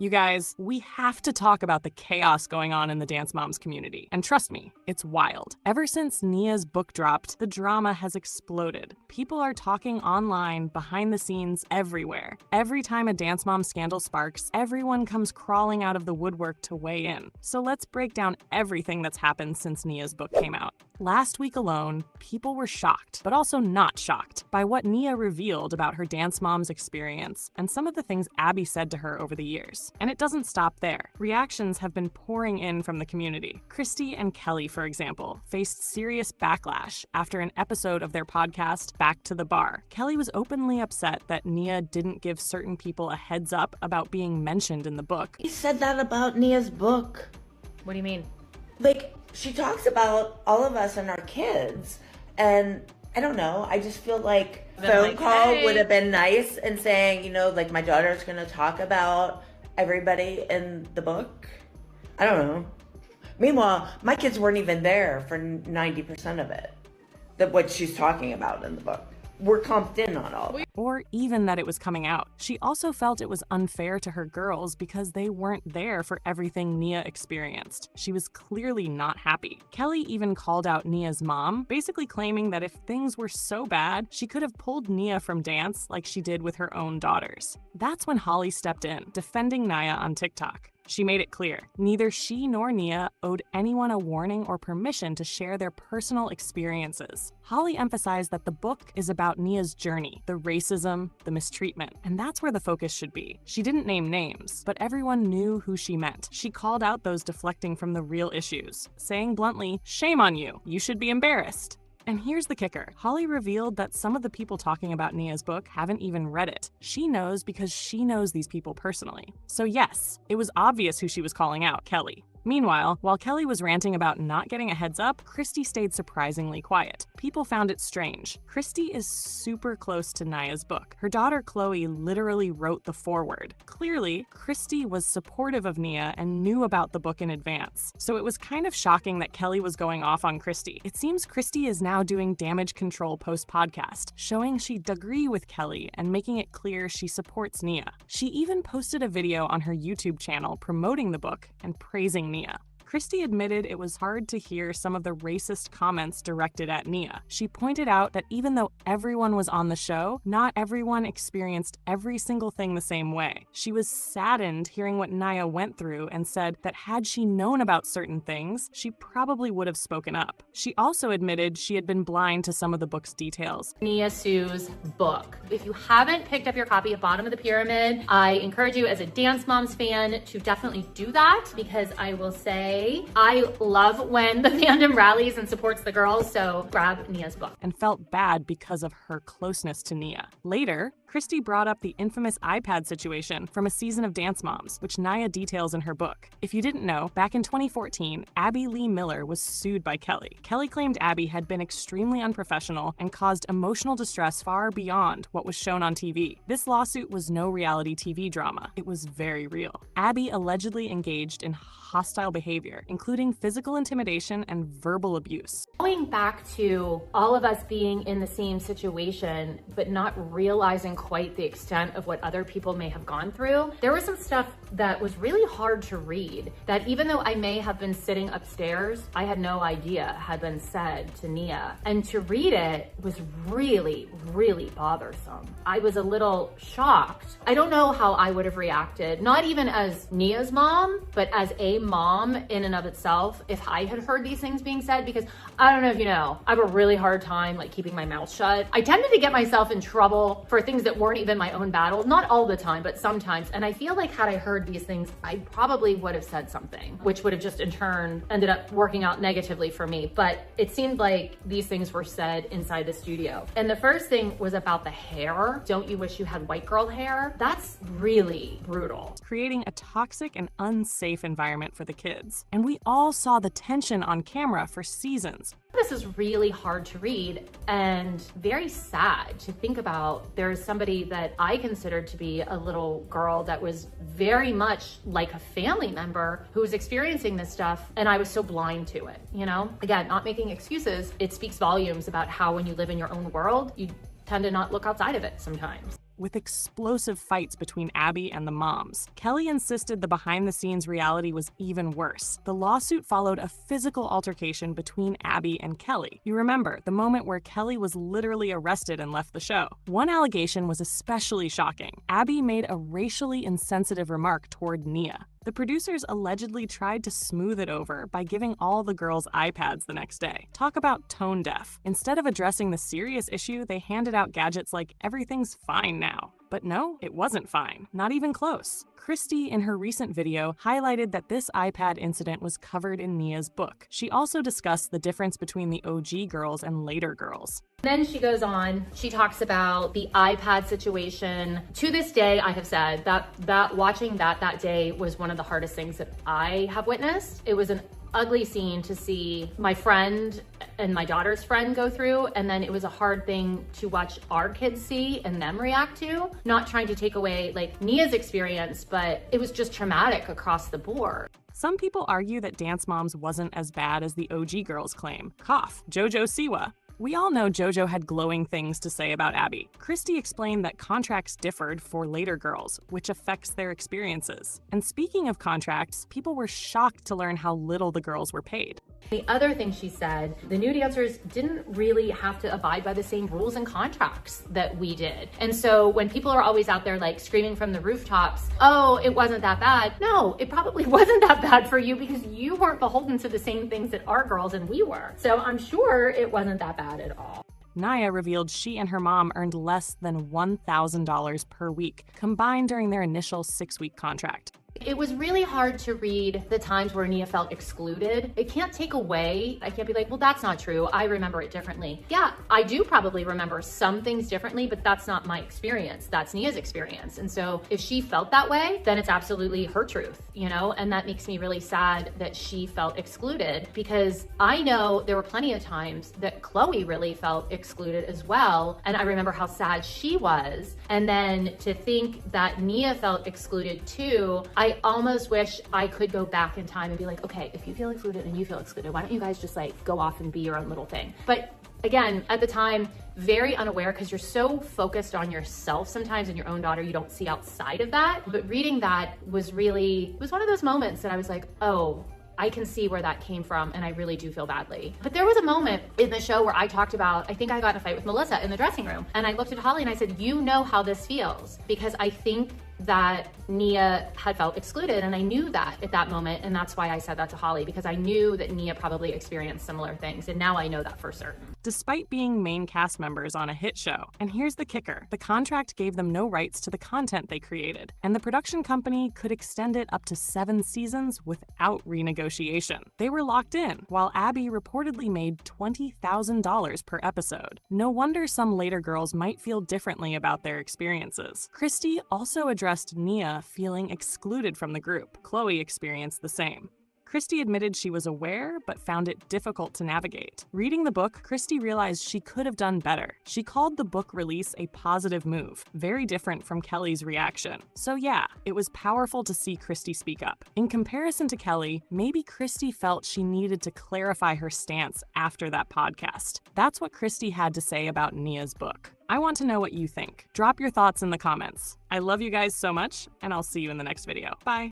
You guys, we have to talk about the chaos going on in the Dance Moms community. And trust me, it's wild. Ever since Nia's book dropped, the drama has exploded. People are talking online, behind the scenes, everywhere. Every time a Dance Mom scandal sparks, everyone comes crawling out of the woodwork to weigh in. So let's break down everything that's happened since Nia's book came out. Last week alone, people were shocked, but also not shocked, by what Nia revealed about her Dance Mom's experience and some of the things Abby said to her over the years. And it doesn't stop there. Reactions have been pouring in from the community. Christy and Kelly, for example, faced serious backlash after an episode of their podcast, Back to the Bar. Kelly was openly upset that Nia didn't give certain people a heads up about being mentioned in the book. He said that about Nia's book. What do you mean? Like, she talks about all of us and our kids, and I don't know, I just feel like a phone call would have been nice, and saying, you know, like, my daughter's gonna talk about everybody in the book. I don't know. Meanwhile, my kids weren't even there for 90% of it, that what she's talking about in the book. We're comped in on all of it. Or even that it was coming out. She also felt it was unfair to her girls because they weren't there for everything Nia experienced. She was clearly not happy. Kelly even called out Nia's mom, basically claiming that if things were so bad, she could have pulled Nia from dance like she did with her own daughters. That's when Holly stepped in, defending Nia on TikTok. She made it clear, neither she nor Nia owed anyone a warning or permission to share their personal experiences. Holly emphasized that the book is about Nia's journey, the racism, the mistreatment, and that's where the focus should be. She didn't name names, but everyone knew who she meant. She called out those deflecting from the real issues, saying bluntly, "Shame on you, you should be embarrassed." And here's the kicker. Holly revealed that some of the people talking about Nia's book haven't even read it. She knows because she knows these people personally. So yes, it was obvious who she was calling out, Kelly. Meanwhile, while Kelly was ranting about not getting a heads up, Christy stayed surprisingly quiet. People found it strange. Christy is super close to Nia's book. Her daughter Chloe literally wrote the foreword. Clearly, Christy was supportive of Nia and knew about the book in advance. So it was kind of shocking that Kelly was going off on Christy. It seems Christy is now doing damage control post-podcast, showing she'd agree with Kelly and making it clear she supports Nia. She even posted a video on her YouTube channel promoting the book and praising Nia. Christy admitted it was hard to hear some of the racist comments directed at Nia. She pointed out that even though everyone was on the show, not everyone experienced every single thing the same way. She was saddened hearing what Nia went through and said that had she known about certain things, she probably would have spoken up. She also admitted she had been blind to some of the book's details. Nia Sue's book. If you haven't picked up your copy of Bottom of the Pyramid, I encourage you as a Dance Moms fan to definitely do that, because I will say I love when the fandom rallies and supports the girls, so grab Nia's book. And felt bad because of her closeness to Nia. Later, Christy brought up the infamous iPad situation from a season of Dance Moms, which Nia details in her book. If you didn't know, back in 2014, Abby Lee Miller was sued by Kelly. Kelly claimed Abby had been extremely unprofessional and caused emotional distress far beyond what was shown on TV. This lawsuit was no reality TV drama. It was very real. Abby allegedly engaged in hostile behavior, including physical intimidation and verbal abuse. Going back to all of us being in the same situation, but not realizing quite the extent of what other people may have gone through, there was some stuff that was really hard to read, that even though I may have been sitting upstairs, I had no idea had been said to Nia. And to read it was really, really bothersome. I was a little shocked. I don't know how I would have reacted, not even as Nia's mom, but as a mom in and of itself, if I had heard these things being said, because I don't know if you know, I have a really hard time like keeping my mouth shut. I tended to get myself in trouble for things that weren't even my own battles, not all the time, but sometimes. And I feel like had I heard these things, I probably would have said something, which would have just in turn ended up working out negatively for me. But it seemed like these things were said inside the studio. And the first thing was about the hair. Don't you wish you had white girl hair? That's really brutal. Creating a toxic and unsafe environment for the kids. And we all saw the tension on camera for seasons. This is really hard to read and very sad to think about. There's somebody that I considered to be a little girl that was very much like a family member who was experiencing this stuff, and I was so blind to it, you know? Again, not making excuses, it speaks volumes about how when you live in your own world, you tend to not look outside of it sometimes. with explosive fights between Abby and the moms. Kelly insisted the behind-the-scenes reality was even worse. The lawsuit followed a physical altercation between Abby and Kelly. You remember, the moment where Kelly was literally arrested and left the show. One allegation was especially shocking. Abby made a racially insensitive remark toward Nia. The producers allegedly tried to smooth it over by giving all the girls iPads the next day. Talk about tone deaf. Instead of addressing the serious issue, they handed out gadgets like everything's fine now. But no, it wasn't fine. Not even close. Christy, in her recent video, highlighted that this iPad incident was covered in Nia's book. She also discussed the difference between the OG girls and later girls. Then she goes on, she talks about the iPad situation. To this day, I have said that watching that day was one of the hardest things that I have witnessed. It was an ugly scene to see my friend and my daughter's friend go through, and then it was a hard thing to watch our kids see and them react to. Not trying to take away like Nia's experience, but it was just traumatic across the board. Some people argue that Dance Moms wasn't as bad as the OG girls claim. Cough, JoJo Siwa. We all know JoJo had glowing things to say about Abby. Christy explained that contracts differed for later girls, which affects their experiences. And speaking of contracts, people were shocked to learn how little the girls were paid. The other thing she said, the new dancers didn't really have to abide by the same rules and contracts that we did. And so when people are always out there like screaming from the rooftops, oh, it wasn't that bad. No, it probably wasn't that bad for you because you weren't beholden to the same things that our girls and we were. So I'm sure it wasn't that bad at all. Nia revealed she and her mom earned less than $1,000 per week, combined during their initial 6-week contract. It was really hard to read the times where Nia felt excluded. It can't take away. I can't be like, well, that's not true. I remember it differently. Yeah, I do probably remember some things differently, but that's not my experience. That's Nia's experience. And so if she felt that way, then it's absolutely her truth, you know? And that makes me really sad that she felt excluded, because I know there were plenty of times that Chloe really felt excluded as well. And I remember how sad she was. And then to think that Nia felt excluded too, I almost wish I could go back in time and be like, okay, if you feel excluded and you feel excluded, why don't you guys just like go off and be your own little thing? But again, at the time, very unaware, because you're so focused on yourself sometimes and your own daughter, you don't see outside of that. But reading that was really, it was one of those moments that I was like, oh, I can see where that came from, and I really do feel badly. But there was a moment in the show where I talked about, I think I got in a fight with Melissa in the dressing room, and I looked at Holly and I said, you know how this feels, because I think that Nia had felt excluded, and I knew that at that moment, and that's why I said that to Holly, because I knew that Nia probably experienced similar things, and now I know that for certain. Despite being main cast members on a hit show, and here's the kicker, the contract gave them no rights to the content they created, and the production company could extend it up to 7 seasons without renegotiation. They were locked in, while Abby reportedly made $20,000 per episode. No wonder some later girls might feel differently about their experiences. Christy also addressed Nia feeling excluded from the group. Chloe experienced the same. Christy admitted she was aware, but found it difficult to navigate. Reading the book, Christy realized she could have done better. She called the book release a positive move, very different from Kelly's reaction. So yeah, it was powerful to see Christy speak up. In comparison to Kelly, maybe Christy felt she needed to clarify her stance after that podcast. That's what Christy had to say about Nia's book. I want to know what you think. Drop your thoughts in the comments. I love you guys so much, and I'll see you in the next video. Bye.